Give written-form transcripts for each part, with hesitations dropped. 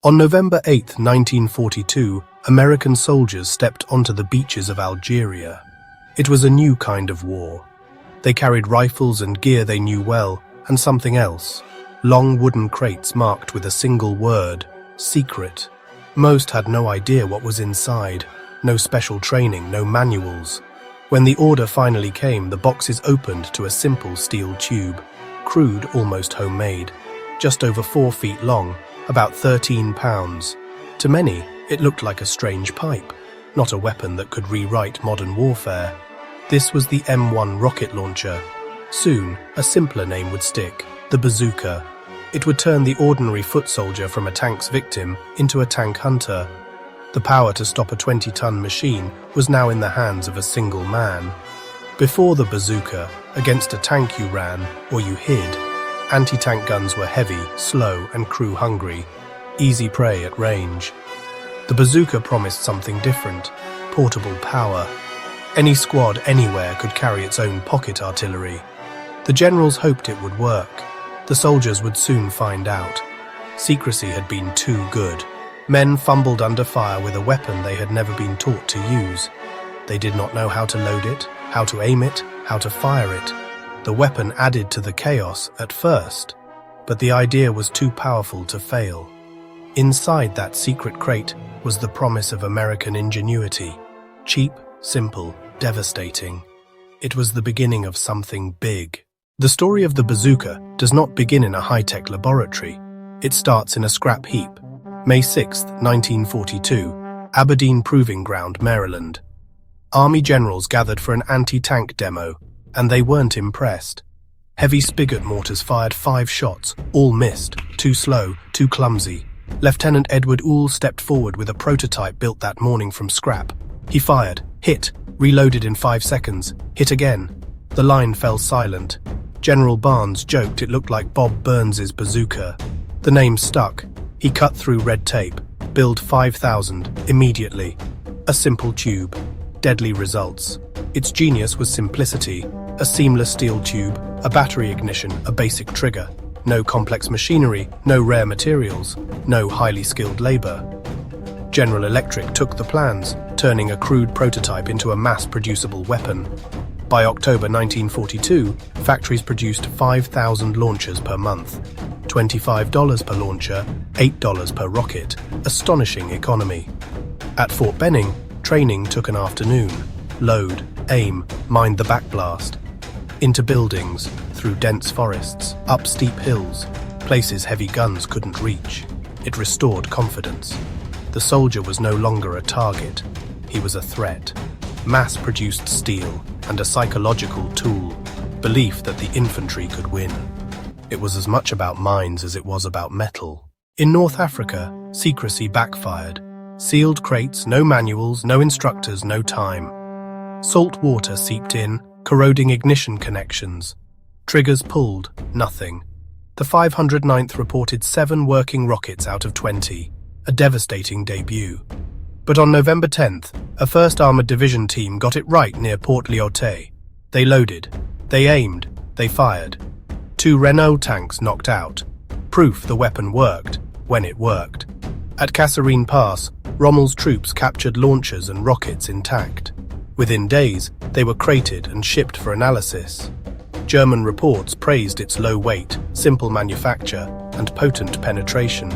On November 8, 1942, American soldiers stepped onto the beaches of Algeria. It was a new kind of war. They carried rifles and gear they knew well, and something else. Long wooden crates marked with a single word, secret. Most had no idea what was inside. No special training, no manuals. When the order finally came, the boxes opened to a simple steel tube, crude, almost homemade, just over 4 feet long, about 13 pounds. To many, it looked like a strange pipe, not a weapon that could rewrite modern warfare. This was the M1 rocket launcher. Soon, a simpler name would stick, the Bazooka. It would turn the ordinary foot soldier from a tank's victim into a tank hunter. The power to stop a 20-ton machine was now in the hands of a single man. Before the Bazooka, against a tank you ran or you hid. Anti-tank guns were heavy, slow, and crew-hungry. Easy prey at range. The Bazooka promised something different, portable power. Any squad anywhere could carry its own pocket artillery. The generals hoped it would work. The soldiers would soon find out. Secrecy had been too good. Men fumbled under fire with a weapon they had never been taught to use. They did not know how to load it, how to aim it, how to fire it. The weapon added to the chaos at first, but the idea was too powerful to fail. Inside that secret crate was the promise of American ingenuity. Cheap, simple, devastating. It was the beginning of something big. The story of the Bazooka does not begin in a high-tech laboratory. It starts in a scrap heap. May 6, 1942, Aberdeen Proving Ground, Maryland. Army generals gathered for an anti-tank demo, and they weren't impressed. Heavy spigot mortars fired 5 shots, all missed, too slow, too clumsy. Lieutenant Edward Oule stepped forward with a prototype built that morning from scrap. He fired, hit, reloaded in 5 seconds, hit again. The line fell silent. General Barnes joked it looked like Bob Burns's Bazooka. The name stuck. He cut through red tape. Build 5,000, immediately. A simple tube. Deadly results. Its genius was simplicity. A seamless steel tube, a battery ignition, a basic trigger. No complex machinery, no rare materials, no highly skilled labor. General Electric took the plans, turning a crude prototype into a mass-producible weapon. By October 1942, factories produced 5,000 launchers per month. $25 per launcher, $8 per rocket. Astonishing economy. At Fort Benning, training took an afternoon. Load, aim, mind the backblast. Into buildings, through dense forests, up steep hills, places heavy guns couldn't reach. It restored confidence. The soldier was no longer a target. He was a threat. Mass-produced steel and a psychological tool. Belief that the infantry could win. It was as much about mines as it was about metal. In North Africa, secrecy backfired. Sealed crates, no manuals, no instructors, no time. Salt water seeped in, corroding ignition connections. Triggers pulled, nothing. The 509th reported 7 working rockets out of 20, a devastating debut. But on November 10th, a 1st Armoured Division team got it right near Port Lyautey. They loaded, they aimed, they fired. 2 Renault tanks knocked out. Proof the weapon worked, when it worked. At Kasserine Pass, Rommel's troops captured launchers and rockets intact. Within days, they were crated and shipped for analysis. German reports praised its low weight, simple manufacture, and potent penetration.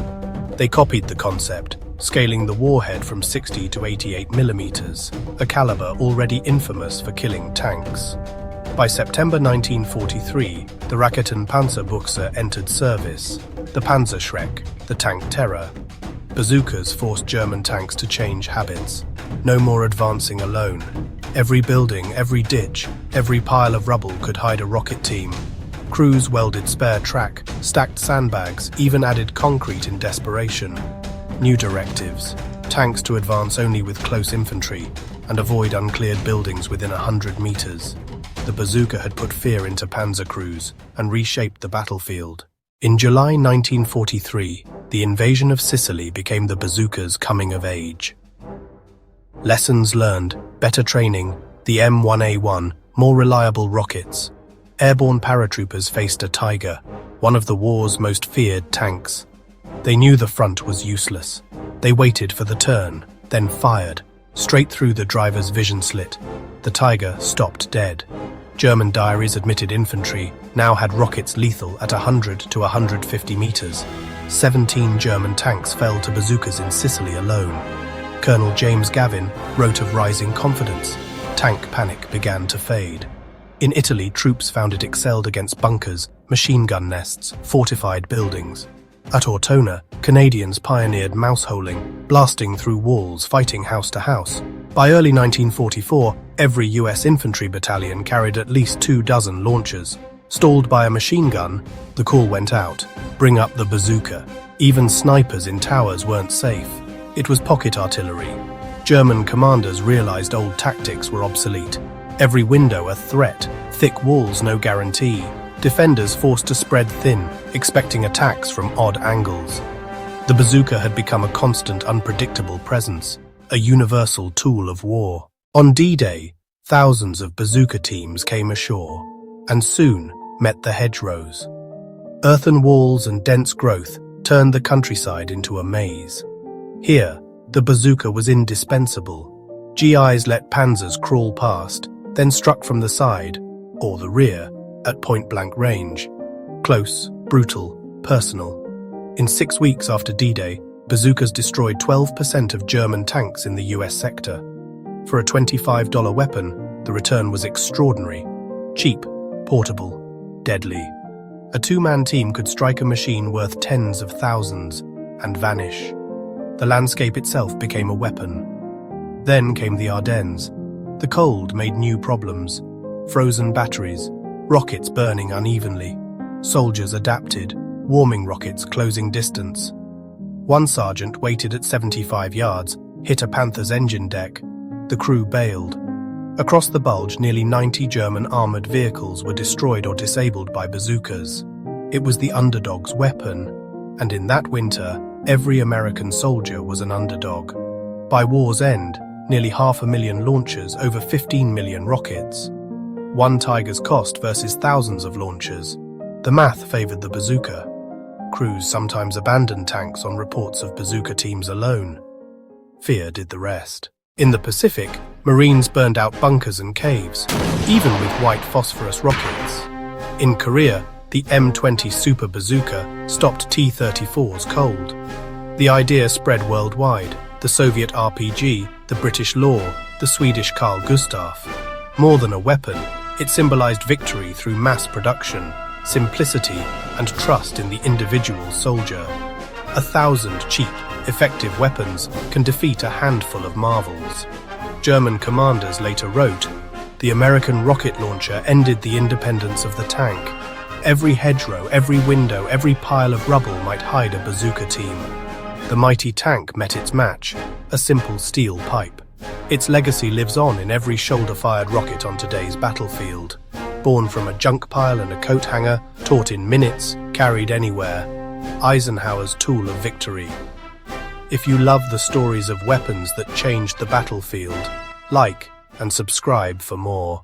They copied the concept, scaling the warhead from 60 to 88 millimeters, a caliber already infamous for killing tanks. By September 1943, the Raketenpanzerbuchse entered service, the Panzerschreck, the tank terror. Bazookas forced German tanks to change habits. No more advancing alone. Every building, every ditch, every pile of rubble could hide a rocket team. Crews welded spare track, stacked sandbags, even added concrete in desperation. New directives. Tanks to advance only with close infantry and avoid uncleared buildings within 100 meters. The Bazooka had put fear into panzer crews and reshaped the battlefield. In July 1943, the invasion of Sicily became the Bazooka's coming of age. Lessons learned, better training, the M1A1, more reliable rockets. Airborne paratroopers faced a Tiger, one of the war's most feared tanks. They knew the front was useless. They waited for the turn, then fired, straight through the driver's vision slit. The Tiger stopped dead. German diaries admitted infantry now had rockets lethal at 100 to 150 meters. 17 German tanks fell to bazookas in Sicily alone. Colonel James Gavin wrote of rising confidence. Tank panic began to fade. In Italy, troops found it excelled against bunkers, machine gun nests, fortified buildings. At Ortona, Canadians pioneered mouse-holing, blasting through walls, fighting house to house. By early 1944, every US infantry battalion carried at least 24 launchers. Stalled by a machine gun, the call went out, bring up the bazooka. Even snipers in towers weren't safe. It was pocket artillery. German commanders realized old tactics were obsolete. Every window a threat, thick walls no guarantee. Defenders forced to spread thin, expecting attacks from odd angles. The bazooka had become a constant, unpredictable presence, a universal tool of war. On D-Day, thousands of bazooka teams came ashore, and soon met the hedgerows. Earthen walls and dense growth turned the countryside into a maze. Here, the bazooka was indispensable. GIs let panzers crawl past, then struck from the side, or the rear, at point-blank range. Close, brutal, personal. In 6 weeks after D-Day, bazookas destroyed 12% of German tanks in the US sector. For a $25 weapon, the return was extraordinary. Cheap, portable, deadly. A two-man team could strike a machine worth tens of thousands and vanish. The landscape itself became a weapon. Then came the Ardennes. The cold made new problems. Frozen batteries, rockets burning unevenly. Soldiers adapted, warming rockets closing distance. One sergeant waited at 75 yards, hit a Panther's engine deck. The crew bailed. Across the bulge, nearly 90 German armored vehicles were destroyed or disabled by bazookas. It was the underdog's weapon, and in that winter, every American soldier was an underdog. By war's end, nearly 500,000 launchers, over 15 million rockets. One Tiger's cost versus thousands of launchers. The math favored the bazooka. Crews sometimes abandoned tanks on reports of bazooka teams alone. Fear did the rest. In the Pacific, Marines burned out bunkers and caves, even with white phosphorus rockets. In Korea, the M20 Super Bazooka stopped T-34s cold. The idea spread worldwide. The Soviet RPG, the British Law, the Swedish Carl Gustaf. More than a weapon, it symbolized victory through mass production, simplicity, and trust in the individual soldier. 1,000 cheap, effective weapons can defeat a handful of marvels. German commanders later wrote, "The American rocket launcher ended the independence of the tank. Every hedgerow, every window, every pile of rubble might hide a bazooka team. The mighty tank met its match, a simple steel pipe. Its legacy lives on in every shoulder-fired rocket on today's battlefield. Born from a junk pile and a coat hanger, taught in minutes, carried anywhere. Eisenhower's tool of victory." If you love the stories of weapons that changed the battlefield, like and subscribe for more.